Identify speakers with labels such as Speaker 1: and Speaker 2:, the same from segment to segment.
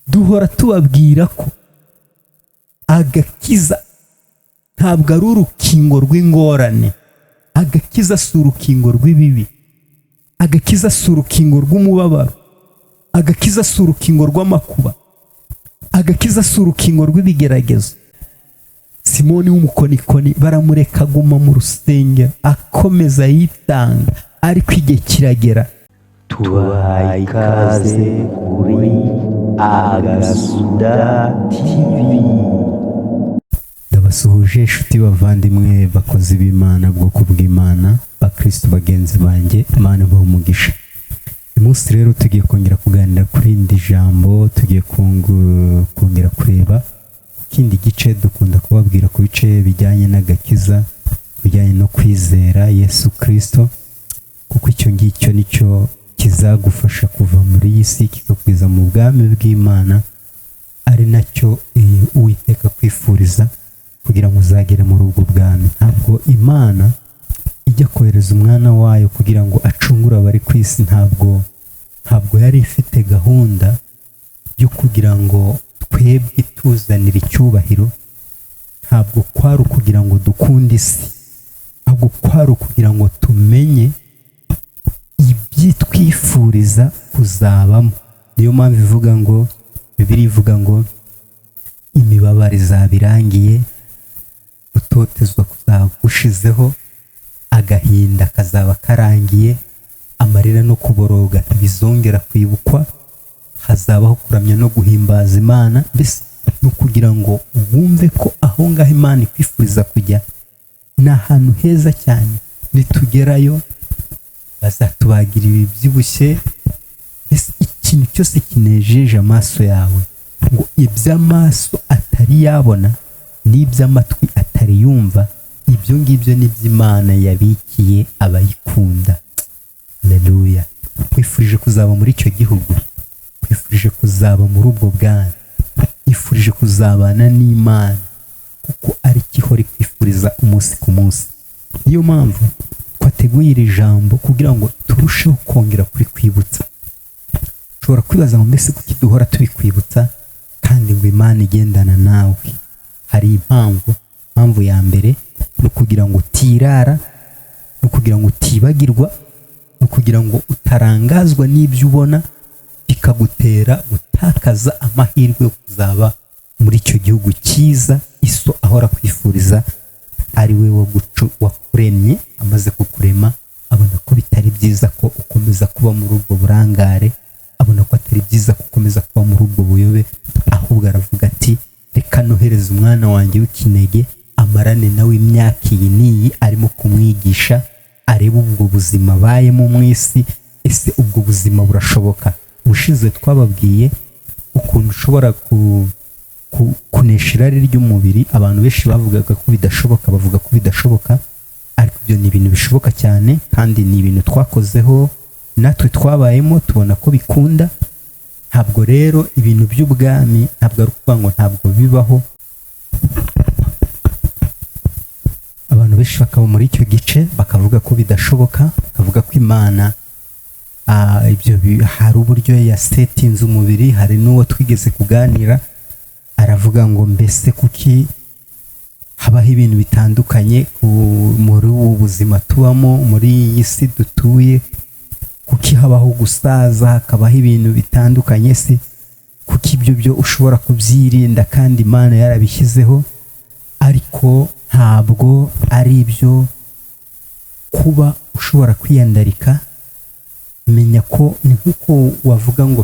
Speaker 1: duhora tubabwira ko agakiza ntabwo ari urukingo rw'ingorane, agakiza si urukingo rw'ibibi, agakiza si urukingo rw'umubabaro, agakiza si urukingo rw'amakuba, agakiza si urukingo rw'ibigeragezo. Simoni w'umukonikoni baramureka aguma mu rusengero akomeza yitanga, ariko igihe kiragera.
Speaker 2: Tubahaye ikaze kuri Agasuda TV.
Speaker 1: Ndabasuhuje inshuti bavandimwe bakozi b'Imana, bwoko bw'Imana, bakristo bagenzi banjye, Imana ibahe umugisha. Uyu munsi rero tugiye kongera kuganira kuri indi jambo, tugiye kongera kureba ikindi gice dukunda kubabwira ku bice bijyanye n'agakiza, bijyanye no kwizera Yesu Kristo, kuko icyo ngicyo nicyo kizagufasha kuva muri iyi si kikakugeza mu bwami bw'Imana, ari nacyo Uwiteka kwifuriza kugira ngo uzagere muri ubwo bwami. Ntabwo Imana ijya kohereza umwana wayo kugira ngo acungure abari ku isi, ntabwo yari ifite gahunda yo kugira ngo twebwe tuzanire icyubahiro, ntabwo kwari ukugira ngo dukunde isi, ntabwo kwari ukugira ngo tumenye ibyitwifuriza kuzabamo. Niyo mpamvu ivuga ngo, Bibiliya ivuga ngo imibabaro izaba irangiye, gutotezwa kuzaba gushizeho, agahinda kazaba karangiye, amarira no kuboroga ntibizongera kwibukwa, hazabaho kuramya no guhimbaza Imana. Mbese ni ukugira ngo wumve ko aho ngaho Imana ikwifuriza kujya ni ahantu heza cyane. Nitugerayo bazatubagira ibibyibushye, mbese ikintu cyose kinejeje amaso yawe, ngo iby'amaso atari yabona n'iby'amatwi atari yumva, ibyo ngibyo ni by'Imana yabikiye abayikunda. Haleluya! Kwifurije kuzaba muri icyo gihugu, kwifurije kuzaba muri ubwo bwami, kwifurije kuzabana n'Imana, kuko ari ihora ikwifuriza umunsi ku munsi. Niyo mpamvu twateguye iri jambo kugira ngo turusheho kongera kurikwibutsa. Ushobora kwibaza ngo mbese kuki duhora tubikwibutsa kandi ngo Imana igendana nawe? Hari impamvu ya mbere ni ukugira ngo utirara, ni ukugira ngo utibagirwa, ni ukugira ngo utarangazwa n'ibyo ubona bikagutera gutakaza amahirwe yo kuzaba muri icyo gihugu cyiza Iso ahora kwifuriza, ari we wakuremye, amaze kukurema abona ko bitari byiza ko ukomeza kuba muri ubwo burangare, abona ko atari byiza ko ukomeza kuba muri ubwo buyobe, ahubwo aravuga ati reka nohereze umwana wanjye w'ikinege amarane nawe imyaka iyi n'iyi, arimo kumwigisha, arebe ubwo buzima abayemo mu isi, ese ubwo buzima burashoboka? Ubushize twababwiye ukuntu ushobora kunesha irari ry'umubiri. Abantu benshi bavugaga ko bidashoboka, bavuga ko bidashoboka, ariko ibyo ni ibintu bishoboka cyane, kandi ni ibintu twakozeho, natwe twabayemo tubona ko bikunda. Ntabwo rero ibintu by'ubwami ntabwo ari ukuvuga ngo ntabwo bibaho. Abantu benshi bakaba muri icyo gice bakavuga ko bidashoboka, bakavuga ko Imana hari uburyo yasetinze umubiri. Hari n'uwo twigeze kuganira aravuga ngo mbese kuki habaho ibintu bitandukanye muri ubu buzima tubamo, muri iyi si dutuye, kuki habaho gusaza, hakabaho ibintu bitandukanye, se kuki ibyo byo ushobora kubyirinda kandi Imana yarabishyizeho? Ariko ntabwo ari ibyo kuba ushobora kwiyandarika. Menya ko ni nk'uko wavuga ngo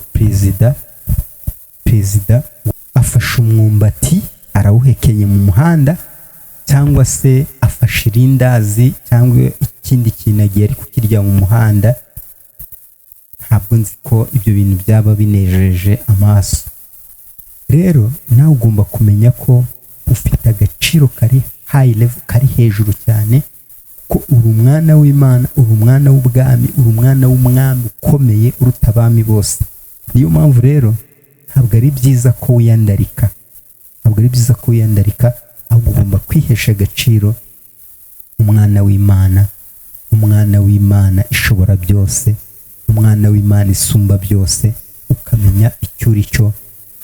Speaker 1: perezida afashe umwumbati arawuhekenye mu muhanda, cyangwa se afashe irindazi cyangwa ikindi kintu agiye ari kukirya mu muhanda. Ntabwo nzi ko ibyo bintu byaba binejeje amaso. Rero nawe ugomba kumenya ko ufite agaciro kari high level, kari hejuru cyane, ko uri umwana w'Imana, uri umwana w'ubwami, uri umwana w'umwami ukomeye uruta abami bose. Niyo mpamvu rero ntabwo ari byiza ko wiyandarika, ahubwo ugomba kwihesha agaciro umwana w'Imana, umwana w'Imana ishobora byose, umwana w'Imana isumba byose, ukamenya icyo uri cyo,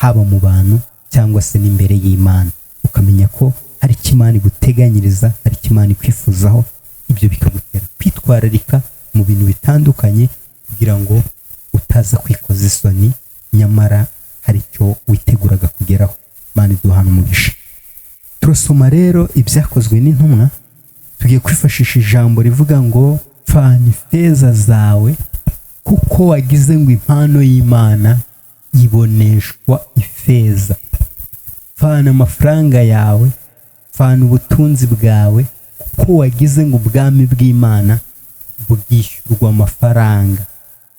Speaker 1: haba mu bantu cyangwa se n'imbere y'Imana, ukamenya ko hari icyo Imana iguteganyiriza, hari icyo Imana ikwifuzaho. Ibyo bikagutera kwitwararika mu bintu bitandukanye kugira ngo utaza kwikoza isoni, nyamara hari icyo witeguraga kugeraho. Imana iduhana umugisha. Turasoma rero ibyakozwe n'intumwa, tugiye kwifashisha ijambo rivuga ngo pfana ifeza zawe kuko wagize ngo impano y'Imana iboneshwa ifeza. Pfana amafaranga yawe, pfana ubutunzi bwawe kuko wagize ngo ubwami bw'Imana bwishyurwa amafaranga.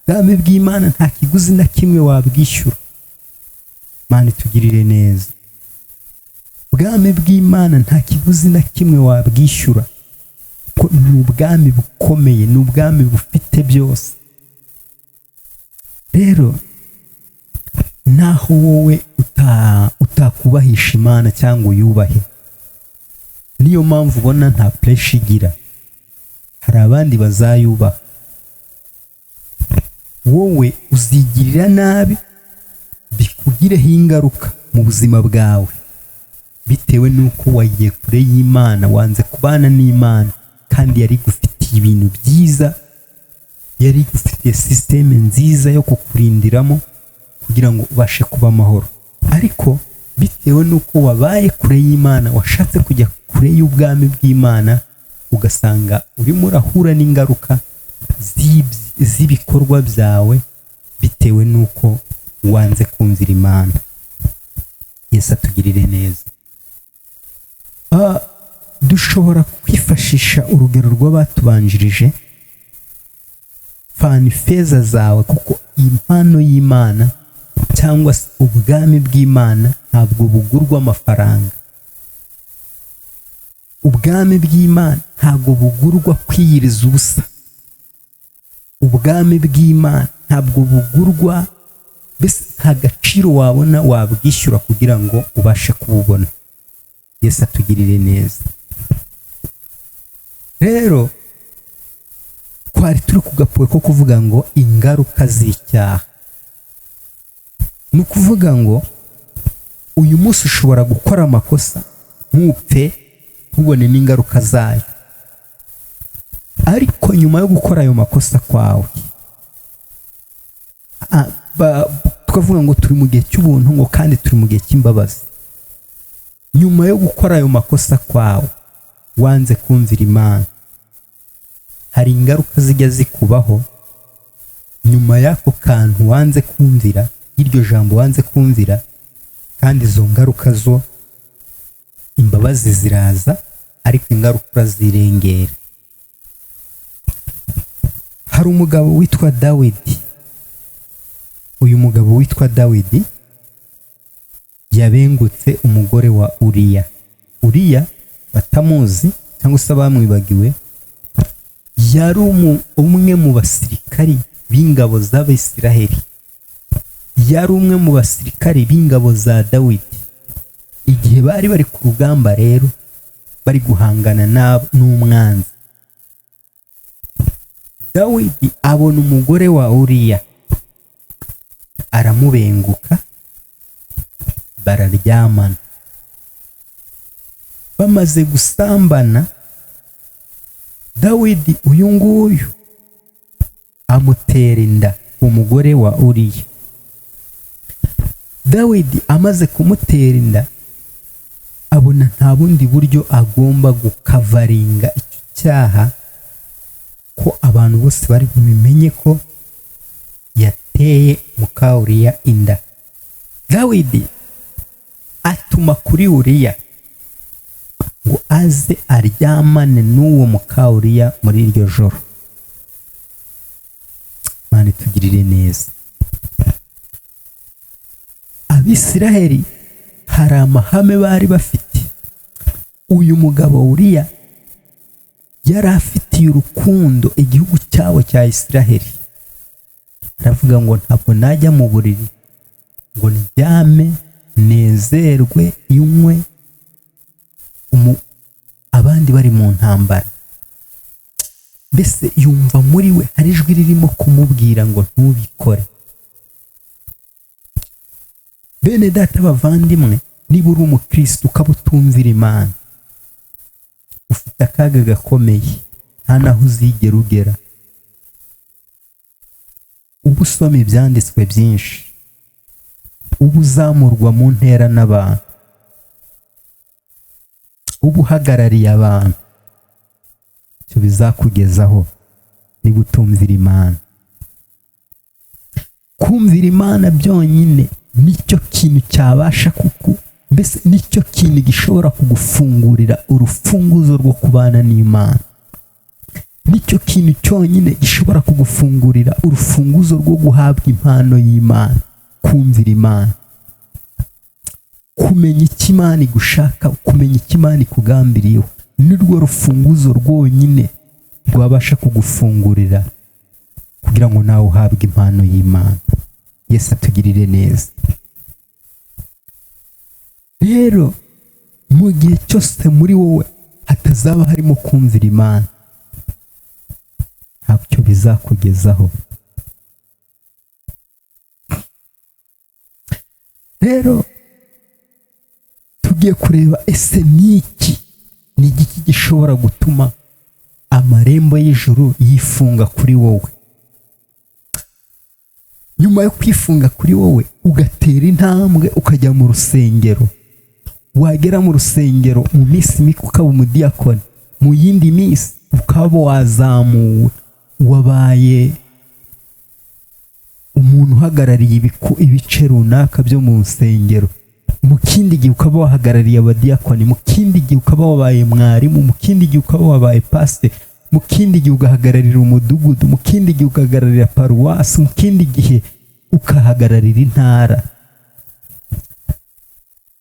Speaker 1: Ubwami bw'Imana nta kiguzi na kimwe wabwishyura. Imana itugirire neza. Ubwami bw'Imana nta kiguzi na kimwe wabwishyura, kuko ni ubwami bukomeye, ni ubwami bufite byose. Rero naho wowe utakubahisha Imana cyangwa uyubahe, niyo mpamvu ubona nta puresha igira, hari abandi bazayubaha. Wowe uzigirira nabi bikugireho ingaruka mu buzima bwawe, bitewe n'uko wagiye kure y'Imana, wanze kubana n'Imana, kandi yari igufitiye ibintu byiza, yari igufitiye sisiteme nziza yo kukurindiramo kugira ngo ubashe kuba amahoro. Ariko bitewe n'uko wabaye kure y'Imana, washatse kujya kure y'ubwami bw'Imana, ugasanga urimo urahura n'ingaruka z'ibikorwa byawe bitewe n'uko wanze kumvira Imana. Yesu atugirire neza. Dushobora kwifashisha urugero rw'abatubanjirije. Pfana ifeza zawe kuko impano y'Imana cyangwa se ubwami bw'Imana ntabwo bugurwa amafaranga. Ubwami bw'Imana ntabwo bugurwa kwiyiriza ubusa. Ubwami bw'Imana ntabwo bugurwa, mbese nta gaciro wabona wabwishyura kugira ngo ubashe kububona. Yesu atugirire neza. Rero twari turi kugapuwe ko kuvuga ngo ingaruka z'icyaha. Ni ukuvuga ngo uyu munsi ushobora gukora amakosa ntupfe ntubone n'ingaruka zayo, ariko nyuma yo gukora ayo makosa kwawe, tukavuga ngo turi mu gihe cy'ubuntu, ngo kandi turi mu gihe cy'imbabazi. Nyuma yo gukora ayo makosa kwawe, wanze kumvira Imana, hari ingaruka zijya zikubaho nyuma y'ako kantu wanze kumvira, iryo jambo wanze kumvira, kandi izo ngaruka zo imbabazi ziraza, ariko ingaruka urazirengera. Hari umugabo witwa Dawidi. Uyu mugabo witwa Dawidi yabengutse umugore wa Uriya. Uriya batamuzi cyangwa se bamwibagiwe, yari umwe mu basirikari b'ingabo z'Abisiraheli, yari umwe mu basirikari b'ingabo za Dawidi. Igihe bari ku rugamba rero, bari guhangana n'umwanzi, Dawidi abona umugore wa Uriya, aramubenguka, bararyamana. Bamaze gusambana, Dawidi uyu nguyu amutera inda umugore wa Uriya. Dawidi amaze kumutera inda, abona nta bundi buryo agomba gukavaringa icyo cyaha, ko abantu bose bari bubimenye ko yateye muka Uriya inda. Dawidi atuma kuri Uriya ngo aze aryamane n'uwo muka Uriya muri iryo joro. Imana itugirire neza. Abisiraheli hari amahame bari bafite. Uyu mugabo Uriya yari afitiye urukundo igihugu cyabo cya Isiraheli. Aravuga ngo ntabwo najya mu buriri ngo ndyame nezerwe inywe abandi bari mu ntambara. Mbese yumva muri we hari ijwi ririmo kumubwira ngo ntubikore. bene data bavandimwe, niba uri umukristo ukaba utumvira Imana, ufite akaga gakomeye, nta naho uzigera ugera. uba usoma ibyanditswe byinshi, uba uzamurwa mu ntera n'abantu, uba uhagarariye abantu, icyo bizakugezaho niba utumvira Imana. Kumvira Imana byonyine nicyo kintu cyabasha mbese nicyo kintu gishobora kugufungurira urufunguzo rwo kubana n'Imana. Nicyo kintu cyonyine gishobora kugufungurira urufunguzo rwo guhabwa impano y'Imana. Kumvira Imana, kumenya icyo Imana igushaka, kumenya icyo Imana ikugambiriyeho, ni rwo rufunguzo rwonyine rwabasha kugufungurira kugira ngo nawe uhabwe impano y'Imana. Yesu atugirire neza. Rero mu gihe cyose muri wowe hatazaba harimo kumvira Imana, ntacyo bizakugezaho. Rero tugiye kureba, ese ni igiki gishobora gutuma amarembo y'ijuru yifunga kuri wowe? Nyuma yo kwifunga kuri wowe, ugatera intambwe ukajya mu rusengero. Wagera mu rusengero mu minsi mike ukaba umudiyakoni, mu yindi minsi ukaba wazamuwe, wabaye umuntu uhagarariye ibice runaka byo mu rusengero. Mu kindi gihe ukaba wahagarariye abadiyakoni, mu kindi gihe ukaba wabaye mwarimu, mu kindi gihe ukaba wabaye pasiteri, mu kindi gihe ugahagararira umudugudu, mu kindi gihe ugahagararira paruwasi, mu kindi gihe ukahagararira intara.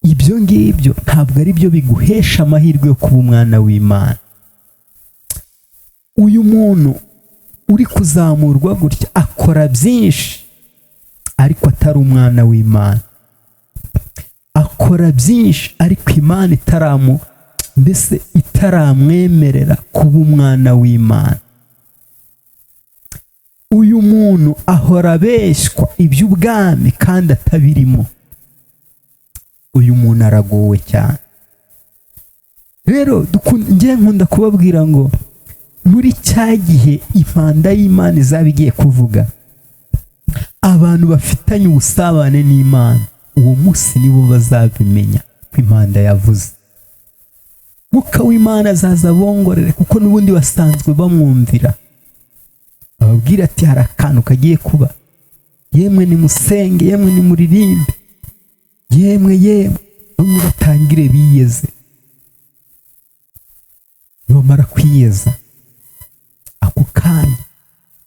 Speaker 1: Ibyo ngibyo ntabwo ari byo biguhesha amahirwe yo kuba umwana w'Imana. Uyu muntu uri kuzamurwa gutya akora byinshi ariko atari umwana w'Imana. Akora byinshi ariko Imana itaramwemerera kuba umwana w'Imana. Uyu muntu ahora abeshywa iby'ubwami kandi atabirimo. Uyu muntu aragowe cyane. Rero njye nkunda kubabwira ngo muri cya gihe impanda y'Imana izaba igiye kuvuga, abantu bafitanye ubusabane n'Imana, uwo munsi nibo bazabimenya ko impanda yavuze. Mwuka w'Imana azaza bongorere, kuko n'ubundi basanzwe bamwumvira. Ababwira ati hari akantu kagiye kuba, yemwe nimusenge, yemwe nimuririmbe, yemwe bamwe batangire biyeze. Bamara kwiyeza, ako kanya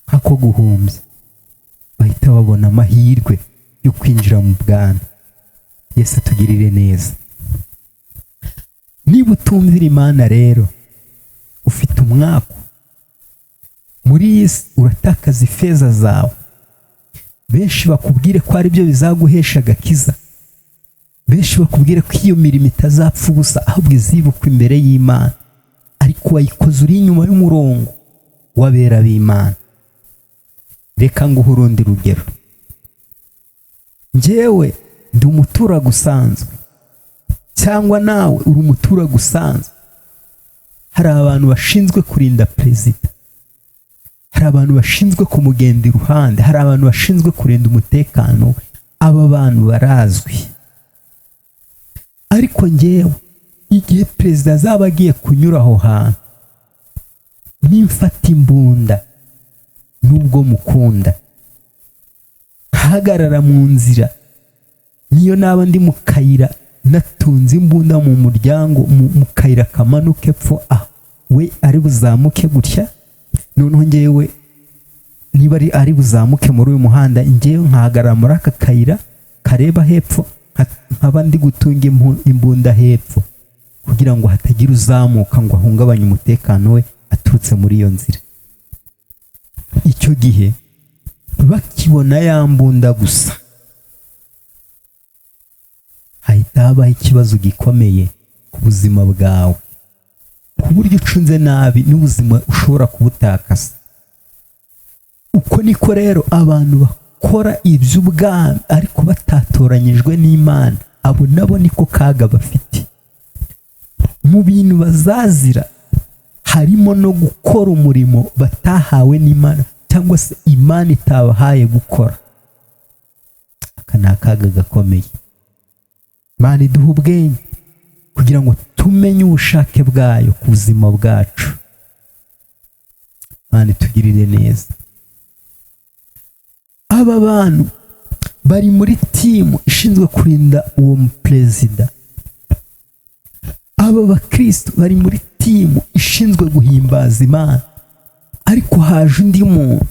Speaker 1: nk'ako guhumbya, bahita babona amahirwe yo kwinjira mu bwami. Yesu atugirire neza. Niba utumvira Imana rero, ufite umwaku muri iyi si, uratakaza ifeza zawe. Benshi bakubwire ko ari byo bizaguhesha agakiza. Benshi bakubwire ko iyo mirimo itazapfa ubusa, ahubwo izibukwa imbere y'Imana. Ariko wayikoze uri inyuma y'umurongo w'abera b'Imana. Reka nguhe urundi rugero. Njyewe ndi umuturage usanzwe, cyangwa nawe uri umuturage usanzwe. Hari abantu bashinzwe kurinda perezida, hari abantu bashinzwe kumugenda iruhande, hari abantu bashinzwe kurinda umutekano we. Aba bantu barazwi. Ariko njyewe igihe perezida azaba agiye kunyura aho hantu, nimfata imbunda, nubwo mukunda, nkahagarara mu nzira, niyo naba ndi mu kayira natunze imbunda mu muryango, mu kayira kamanuka epfo, we ari buzamuke gutya, noneho njyewe niba ari buzamuke muri uyu muhanda, njyewe nkahagarara muri aka kayira kareba hepfo, nkaba ndi gutunga imbunda hepfo, kugira ngo hatagira uzamuka ngo ahungabanye umutekano we aturutse muri iyo nzira. Icyo gihe bakibona ya mbunda gusa, hahita habaho ikibazo gikomeye ku buzima bwawe, ku buryo ucunze nabi n'ubuzima ushobora kubutakaza. Uko niko rero abantu bakora iby'ubwami ariko batatoranyijwe n'Imana, abo nabo niko kaga bafite. Mu bintu bazazira harimo no gukora umurimo batahawe n'Imana cyangwa se Imana itabahaye gukora. Aka ni akaga gakomeye. Imana iduha ubwenge kugira ngo tumenye ubushake bwayo ku buzima bwacu. Imana itugirire neza. Aba bantu bari muri timu ishinzwe kurinda uwo muperezida. Aba bakristo bari muri timu ishinzwe guhimbaza Imana, ariko haje undi muntu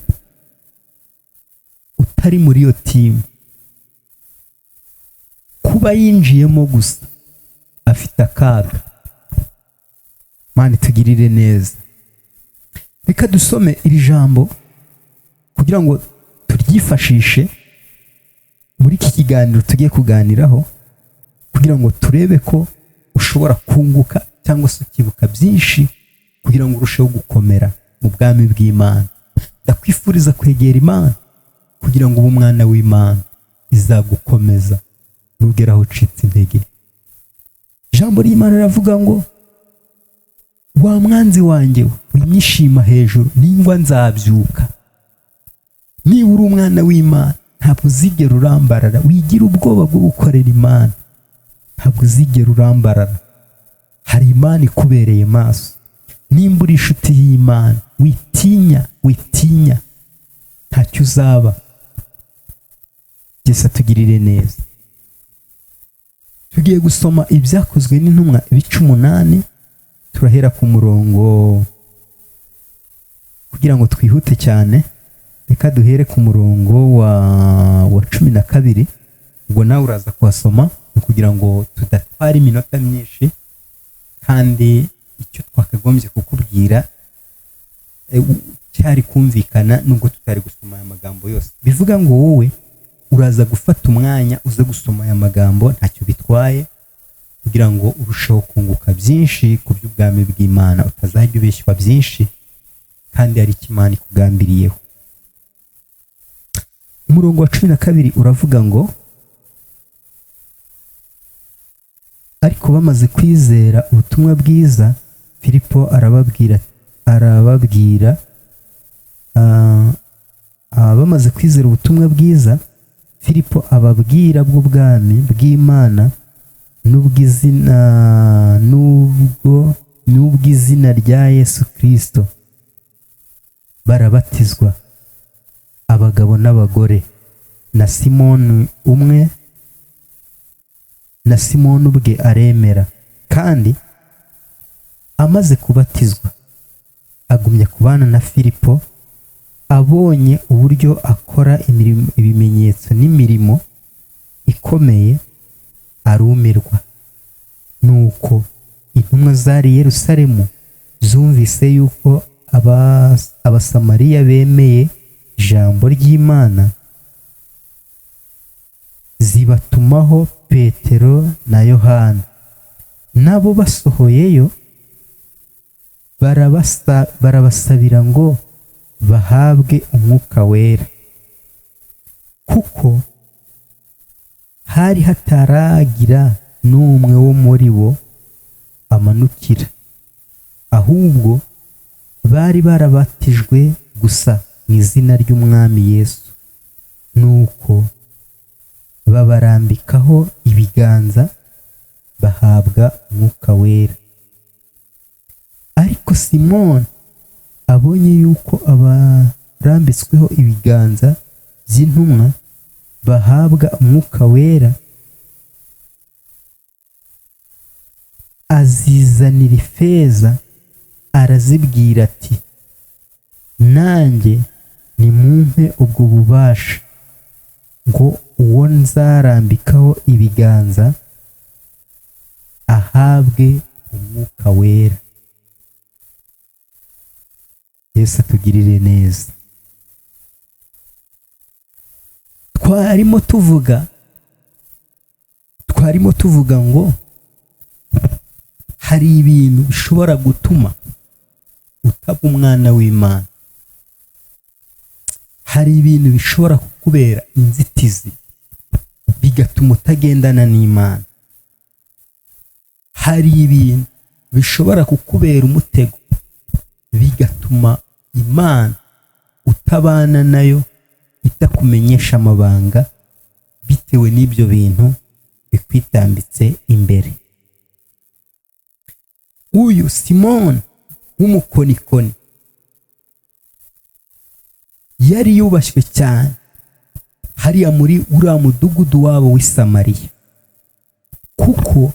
Speaker 1: utari muri iyo timu. Kuba yinjiyemo gusa afite akaga. Imana itugirire neza. Reka dusome iri jambo kugira ngo turyifashishe muri iki kiganiro tugiye kuganiraho, kugira ngo turebe ko ushobora kunguka cyangwa se ukibuka byinshi kugira ngo urusheho gukomera mu bwami bw'Imana. Ndakwifuriza kwegera Imana kugira ngo ube umwana w'Imana, izagukomeza nugera aho ucitse intege. Ijambo ry'Imana riravuga ngo wa mwanzi wanjye winyishima hejuru, ningwa nzabyuka. Niba uri umwana w'Imana ntabwo uzigera urambarara. Wigira ubwoba bwo gukorera Imana, ntabwo uzigera urambarara. Hari Imana ikubereye maso. Nimba uri inshuti y'Imana, witinya, ntacyo uzaba. Yesu atugirire neza. Tugiye gusoma ibyakozwe n'intumwa ibice 8. Turahera ku murongo kugira ngo twihute cyane. Reka duhere ku murongo wa 12. Ubwo nawe uraza kuhasoma kugira ngo tudatwara iminota myinshi, kandi icyo twakagombye kukubwira cyari kumvikana nubwo tutari gusoma aya magambo yose. Bivuga ngo wowe uraza gufata umwanya uze gusoma aya magambo, ntacyo bitwaye, kugira ngo urusheho kunguka byinshi ku by'ubwami bw'Imana, utazajya ubeshywa byinshi kandi ari Imana ikugambiriyeho. Umurongo wa 12 uravuga ngo ariko bamaze kwizera ubutumwa bwiza, Filipo bamaze kwizera ubutumwa bwiza, Filipo ababwira bw'ubwami bw'Imana n'ubw'izina rya Yesu Kristo. Barabatizwa abagabo n'abagore, na Simoni ubwe aremera. Kandi amaze kubatizwa agumya kubana na Filipo. Abonye uburyo akora ibimenyetso n'imirimo ikomeye, arumirwa. Nuko intumwa zari i Yerusalemu zumvise yuko Abasamariya bemeye ijambo ry'Imana, zibatumaho Petero na Yohana. Nabo basohoyeyo barabasabira ngo bahabwe Umwuka Wera, kuko hari hataragira n'umwe wo muri bo amanukira, ahubwo bari barabatijwe gusa mu izina ry'Umwami Yesu. Nuko babarambikaho ibiganza, bahabwa Umwuka Wera. Ariko Simoni abonye yuko abarambitsweho ibiganza by'intumwa bahabwa Umwuka Wera, azizanira ifeza, arazibwira ati, nanjye nimumpe ubwo bubasha, ngo uwo nzarambikaho ibiganza ahabwe Umwuka Wera. Yesu atugirire neza. Twarimo tuvuga ngo hari ibintu bishobora gutuma utaba umwana w'Imana. Hari ibintu bishobora kukubera inzitizi bigatuma utagendana n'Imana. Hari ibintu bishobora kukubera umutego bigatuma Imana utabana nayo, itakumenyesha amabanga bitewe n'ibyo bintu bikwitambitse imbere. Uyu Simoni w'umukonikoni yari yubashywe cyane hariya muri uriya mudugudu wabo w'i Samariya, kuko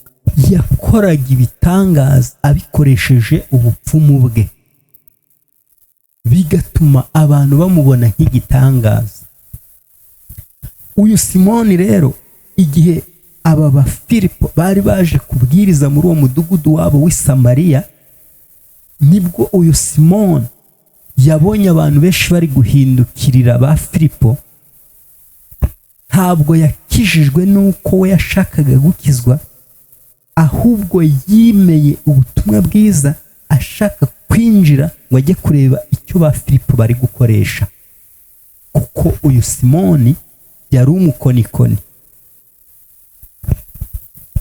Speaker 1: yakoraga ibitangaza abikoresheje ubupfumu bwe, bigatuma abantu bamubona nk'igitangaza. Uyu Simoni rero, igihe aba ba Filipo bari baje kubwiriza muri uwo mudugudu wabo w'i Samariya, nibwo uyu Simoni yabonye abantu benshi bari guhindukirira ba Filipo. Ntabwo yakijijwe n'uko we yashakaga gukizwa, ahubwo yimeye ubutumwa bwiza ashaka kwinjira ngo ajye kureba icyo ba Filipo bari gukoresha, kuko uyu Simoni yari umukonikoni,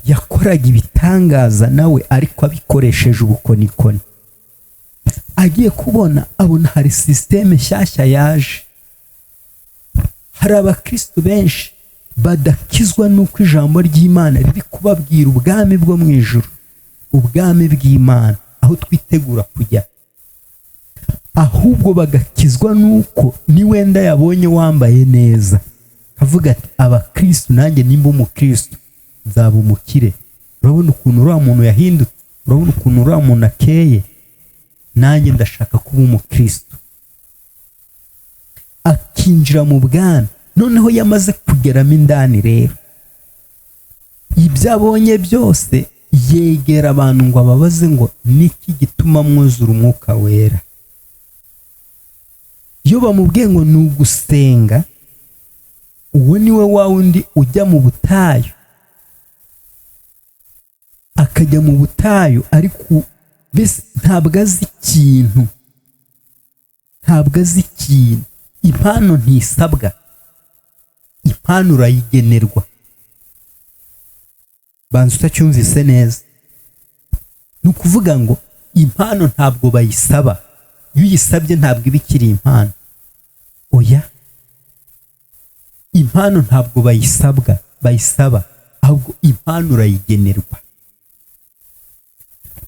Speaker 1: yakoraga ibitangaza nawe ariko abikoresheje ubukonikoni. Agiye kubona abona hari sisiteme nshyashya yaje. Hari abakristo benshi badakizwa n'uko ijambo ry'Imana riri kubabwira ubwami bwo mu ijuru, ubwami bw'Imana aho twitegura kujya, ahubwo bagakizwa n'uko ni wenda yabonye wambaye neza, avuga ati abakristo nanjye nimba umukristo nzaba umukire. Urabona ukuntu uriya muntu yahindutse, urabona ukuntu uriya muntu akeye, nanjye ndashaka kuba umukristo. Akinjira mu bwami. Noneho yamaze kugeramo indani rero, ibyo abonye byose yegera abantu ngo ababaze ngo niki gituma mwuzura umwuka wera. Iyo bamubwiye ngo ni ugusenga, uwo ni we wa wundi ujya mu butayu, akajya mu butayu ariko mbese ntabwo azi ikintu, ntabwo azi ikintu. Impano ntisabwa, impano urayigenerwa. Banza utacyumvise neza, ni ukuvuga ngo impano ntabwo bayisaba. Iyo uyisabye ntabwo iba ikiri impano. Oya, impano ntabwo bayisaba, ahubwo impano urayigenerwa.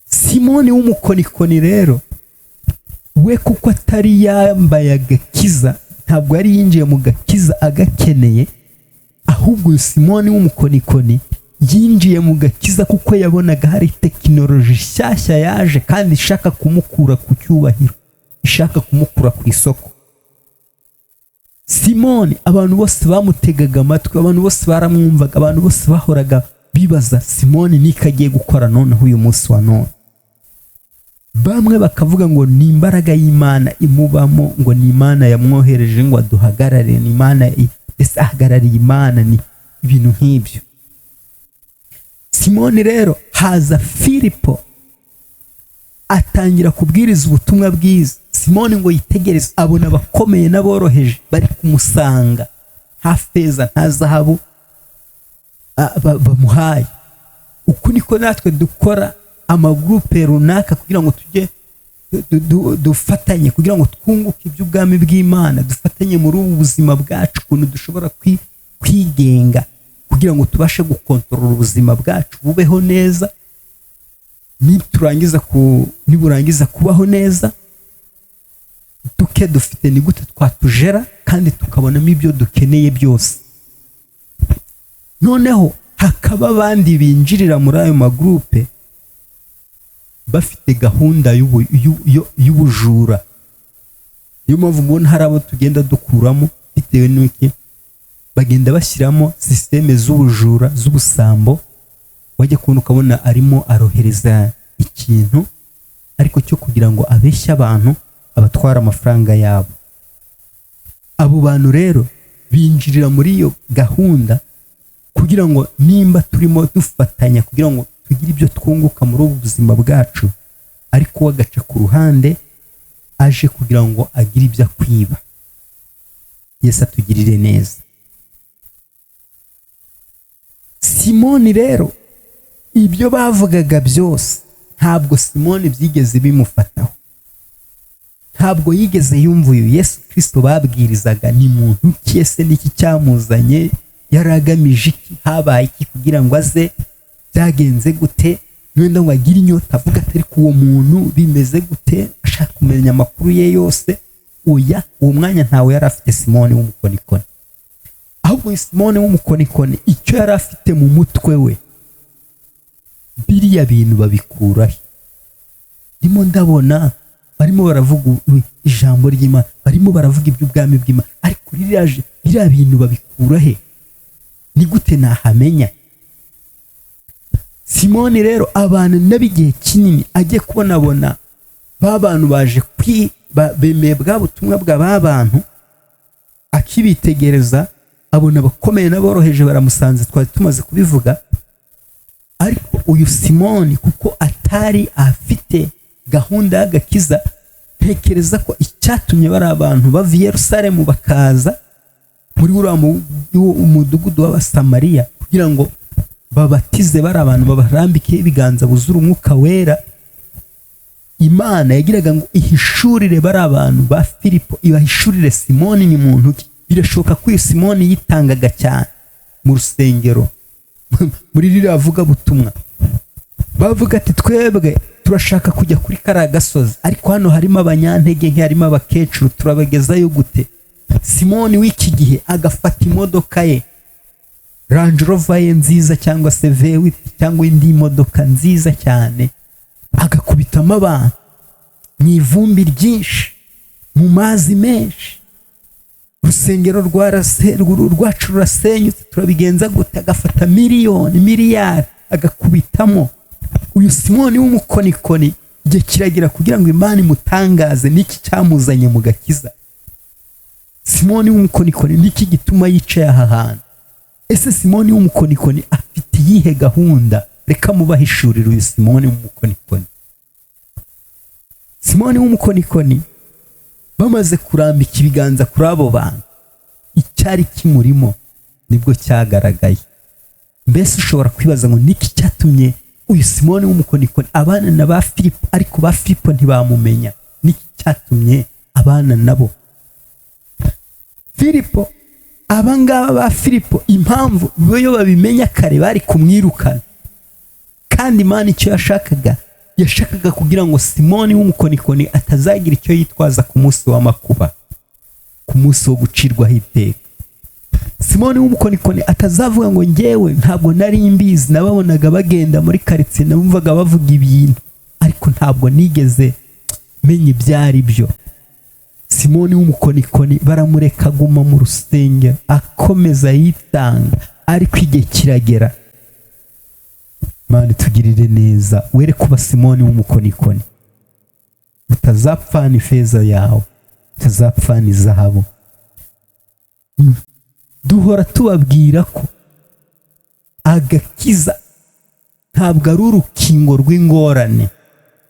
Speaker 1: Simoni w'umukonikoni rero, we kuko atari yambaye agakiza, ntabwo yari yinjiye mu gakiza agakeneye, ahubwo uyu Simoni w'umukonikoni yinjiye mu gakiza kuko yabonaga hari tekinoloji nshyashya yaje kandi ishaka kumukura ku cyubahiro, ishaka kumukura ku isoko. Simoni abantu bose bamutegaga amatwi, abantu bose baramwumvaga, abantu bose bahoraga bibaza Simoni niko agiye gukora noneho uyu munsi wa none. Bamwe bakavuga ngo ni imbaraga y'Imana imubamo, ngo ni Imana yamwohereje ngo aduhagarare, ni Imana ese ahagarariye Imana, ni ibintu nk'ibyo. Simoni rero, haza Filipo atangira kubwiriza ubutumwa bwiza. Simoni ngo yitegereze, abona abakomeye n'aboroheje bari kumusanga, nta feza nta zahabu bamuhaye. Uku niko natwe dukora amagurupe runaka kugira ngo tujye dufatanye, kugira ngo twunguke iby'ubwami bw'Imana, dufatanye muri ubu buzima bwacu, ukuntu dushobora kwigenga kugira ngo tubashe gukontorora ubuzima bwacu bubeho neza. Niburangiza kubaho neza, duke dufite ni gute twatujera kandi tukabonamo ibyo dukeneye byose. Noneho hakaba abandi binjirira muri ayo magurupe bafite gahunda y'ubujura. Niyo mpamvu mbona hari abo tugenda dukuramo bitewe n'iki, bagenda bashyiramo sisiteme z'ubujura, z'ubusambo. Wajya kubona ukabona arimo arohereza ikintu ariko cyo kugira ngo abeshye abantu, abatwara amafaranga yabo. Abo bantu rero binjirira muri iyo gahunda kugira ngo nimba turimo dufatanya kugira ngo tugire ibyo twunguka muri ubu buzima bwacu, ariko we agaca ku ruhande aje kugira ngo agire ibyo akwiba. Yesu atugirire neza. Simoni rero ibyo bavugaga byose ntabwo Simoni byigeze bimufataho, ntabwo yigeze yumva uyu Yesu Kristo babwirizaga ni muntu ki, ese niki cyamuzanye, yari agamije iki, habaye iki kugira ngo aze, byagenze gute, wenda ngo agire inyota avuga atari ku uwo muntu bimeze gute, ashaka kumenya amakuru ye yose. Oya, uwo mwanya ntawe yari afite Simoni w'umukonikoni. Ahubwo Simoni w'umukonikoni icyo yari afite mu mutwe we, biriya bintu babikurahe. Ndimo ndabona barimo baravuga ijambo ry'Imana, barimo baravuga iby'ubwami bw'Imana, ariko biriya bintu babikurahe, ni gute nahamenya? Simoni rero abantu n'abigihe kinini agiye kubonabona ba bantu baje bemeye bwa butumwa bwa ba bantu, akibitegereza abona abakomeye n'aboroheje baramusanze, twari tumaze kubivuga. Ariko uyu Simoni kuko atari afite gahunda y'agakiza, ntekereza ko icyatumye bari abantu bava i Yerusalemu bakaza muri uriya umudugudu w'Abasamariya kugira ngo babatize bari abantu, babarambikeho ibiganza buzura umwuka wera, Imana yagiraga ngo ihishurire bari abantu ba Filipo, ibahishurire Simoni ni muntu ki. Birashoboka ko uyu Simoni yitangaga cyane mu rusengero muri ririya vuga butumwa, bavuga ati twebwe turashaka kujya kuri kariya gasozi, ariko hano harimo abanyantege nke, harimo abakecuru, turabagezayo gute? Simoni w'iki gihe agafata imodoka ye, Range Rover ye nziza cyangwa se V8 cyangwa indi modoka nziza cyane, agakubitamo abantu mu ivumbi ryinshi, mu mazi menshi, urusengero rwacu rurasenyutse, turabigenza gute? Agafata miliyari agakubitamo. Uyu Simoni w'umukonikoni igihe kiragira kugira ngo Imana imutangaze n'iki cyamuzanye mu gakiza. Simoni w'umukonikoni niki gituma yicaye aha hantu? Ese Simoni w'umukonikoni afite iyihe gahunda? Reka mubahishurire uyu Simoni w'umukonikoni. Simoni w'umukonikoni bamaze kurambika ibiganza kuri abo bantu, icyari kimurimo nibwo cyagaragaye. Mbese ushobora kwibaza ngo niki cyatumye uyu Simoni w'umukonikoni abana na ba Filipo, ariko ba Filipo ntibamumenya? Niki cyatumye abana nabo? Filipo, abangaba ba Filipo, impamvu iyo babimenya kare bari kumwirukana, kandi Imana icyo yashakaga kugira ngo Simoni w'umukonikoni atazagira icyo yitwaza ku munsi w'amakuba, ku munsi wo gucirwaho iteka. Simoni w'umukonikoni atazavuga ngo njyewe ntabwo nari mbizi, nababonaga bagenda muri karitsiye, nabumvaga bavuga ibintu ariko ntabwo nigeze menya ibyari byo. Simoni w'umukonikoni baramureka aguma mu rusengero akomeza yitanga, ariko igihe kiragera. Mana tugirire neza, were kuba Simoni w'umukonikoni, utazapfana ifeza yawe, utazapfana izahabu. Duhora tubabwira ko agakiza ntabwo ari urukingo rw'ingorane,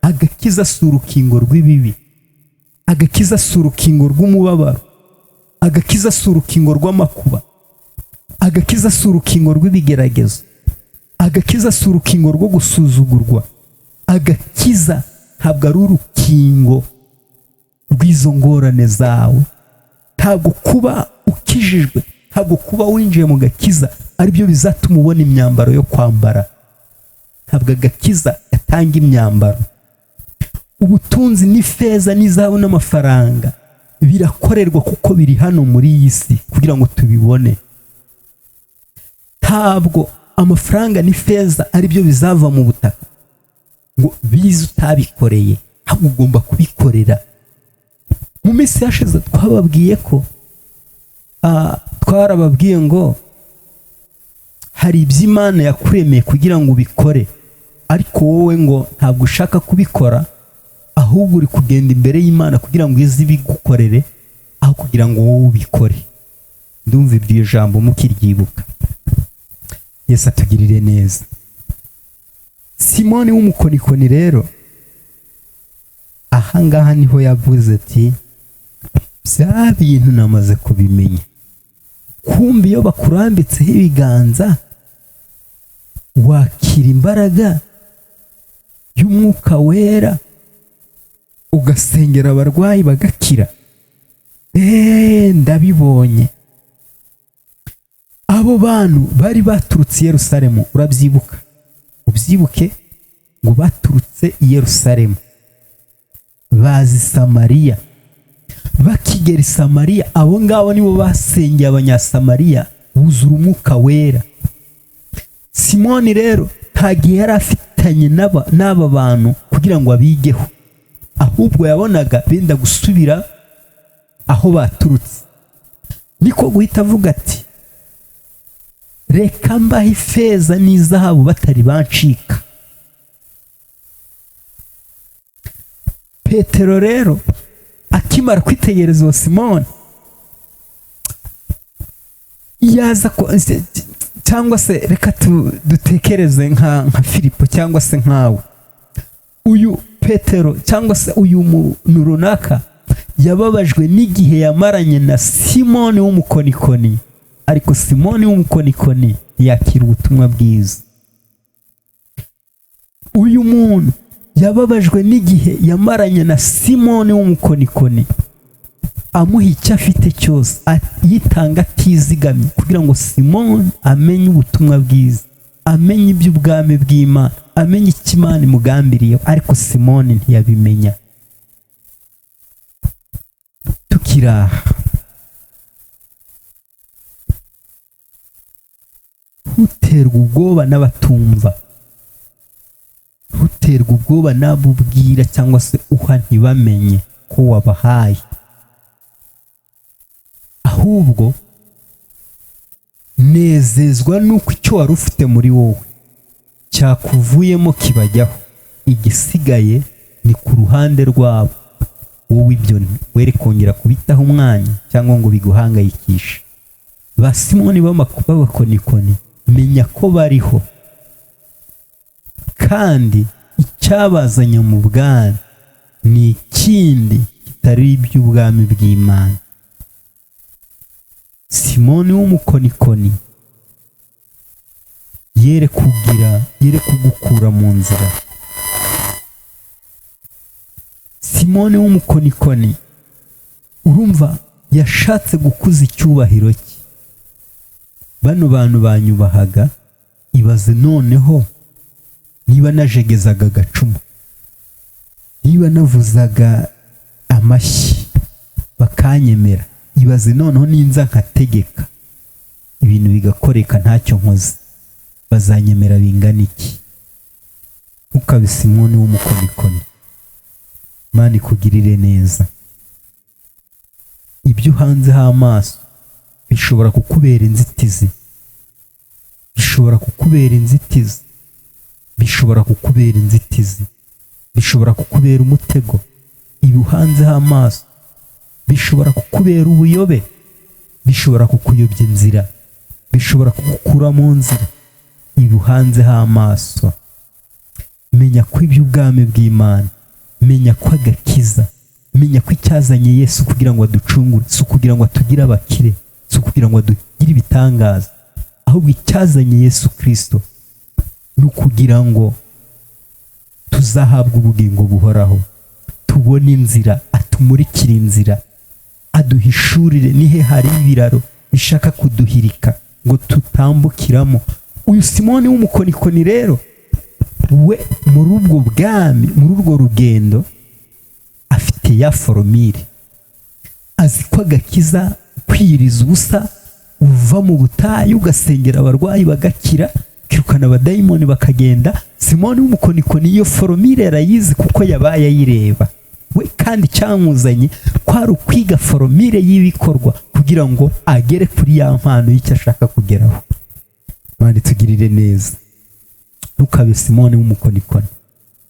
Speaker 1: agakiza si urukingo rw'ibibi, agakiza si urukingo rw'umubabaro, agakiza si urukingo rw'amakuba, agakiza si urukingo rw'ibigeragezo, agakiza si urukingo rwo gusuzugurwa. Agakiza ntabwo ari urukingo rw'izo ngorane zawe. Ntabwo kuba ukijijwe, ntabwo kuba winjiye mu gakiza ari byo bizatuma ubona imyambaro yo kwambara. Ntabwo agakiza gatanga imyambaro. Ubutunzi n'ifeza n'izahabu n'amafaranga birakorerwa kuko biri hano muri iyi si kugira ngo tubibone. Ntabwo amafaranga n'ifeza ari byo bizava mu butaka ngo bize utabikoreye, ahubwo ugomba kubikorera. Mu minsi yashize twababwiye ko twarababwiye ngo hari iby'Imana yakuremeye kugira ngo ubikore, ariko wowe ngo ntabwo ushaka kubikora, ahubwo uri kugenda imbere y'Imana kugira ngo ize ibigukorere aho kugira ngo wowe ubikore. Ndumva iryo jambo mukiryibuka. Yesu atugirire neza. Simoni w'umukonikoni rero ahangaha niho yavuze ati bya bintu namaze kubimenya. Kumbi iyo bakurambitseho ibiganza wakira imbaraga y'umwuka wera ugasengera abarwayi bagakira? Ndabibonye. Abo bantu bari baturutse i Yerusalemu, urabyibuka? Ubyibuke ngo baturutse i Yerusalemu bazi Samariya. Bakigera i Samariya, abo ngabo nibo basengeye abanyasamariya buzura umwuka wera. Simoni rero nta gihe yari afitanye n'aba bantu kugira ngo abigeho, ahubwo yabonaga benda gusubira aho baturutse. Niko guhita avuga ati, reka mbahe ifeza n'izahabu batari bancika. Petero rero akimara kwitegereza uwo Simoni, yaza cyangwa se reka dutekereze nka Filipo cyangwa se nkawe. Uyu Petero cyangwa se uyu muntu runaka yababajwe n'igihe yamaranye na Simoni w'umukonikoni, ariko Simoni w'umukonikoni yakira ubutumwa bwiza. Uyu muntu yababajwe n'igihe yamaranye na Simoni w'umukonikoni, amuha icyo afite cyose, yitanga atizigamye kugira ngo Simoni amenye ubutumwa bwiza, amenye iby'ubwami bw'Imana, amenye icyo Imana imugambiriyeho, ariko Simoni ntiyabimenya. Tukiraha, ntuterwe ubwoba n'abatumva, ntuterwe ubwoba n'abubwira cyangwa se uha ntibamenye ko wabahaye, ahubwo nezezwa nuko icyo wari ufite muri wowe cyakuvuyemo kibajyaho. Igisigaye ni ku ruhande rwabo, wowe ibyo were kongera kubitaho umwanya cyangwa ngo biguhangayikishe. Ba Simoni b'abakonikoni, menya ko bariho, kandi icyabazanye mu bwami ni ikindi kitari iby'ubwami bw'Imana. Simoni w'umukonikoni yere kugukura mu nzira. Simoni w'umukonikoni, urumva, yashatse gukuza icyubahiro cye. Bano bantu banyubahaga, ibaze noneho niba najegezaga agacumu, niba navuzaga amashyi bakanyemera, ibaze noneho ninza nkategeka ibintu bigakoreka ntacyo nkoze, bazanyemera bingana iki? Ntukabe Simoni w'umukonikoni. Imana ikugirire neza. Ibyo uhanzeho amaso bishobora kukubera inzitizi, bishobora kukubera inzitizi, bishobora kukubera inzitizi, bishobora kukubera umutego. Ibi uhanzeho amaso bishobora kukubera ubuyobe, bishobora kukuyobya inzira, bishobora kugukura mu nzira. Ibi uhanzeho amaso, menya ko iby'ubwami bw'Imana, menya ko agakiza, menya ko icyazanye Yesu kugira ngo aducungure, si ukugira ngo atugire abakire, si ukugira ngo atugire ibitangaza, ahubwo icyazanye Yesu Kristo ni ukugira ngo tuzahabwe ubugingo buhoraho, tubone inzira, atumurikire inzira, aduhishurire nihe hari ibiraro bishaka kuduhirika ngo tutambukiramo. Uyu Simoni w'umukonikoni rero, we muri ubwo bwami, muri urwo rugendo, afite ya foromire. Azi ko agakiza kwiyiriza ubusa, uva mu butayu ugasengera abarwayi bagakira, ukirukana abadayimoni bakagenda. Simoni w'umukonikoni iyo foromire yarayizi kuko yabaye ayireba. We kandi cyamuzanye kwari ukwiga foromire y'ibikorwa kugira ngo agere kuri ya mpano y'icyo ashaka kugeraho. Imana itugirire neza. Ntukabe Simoni w'umukonikoni.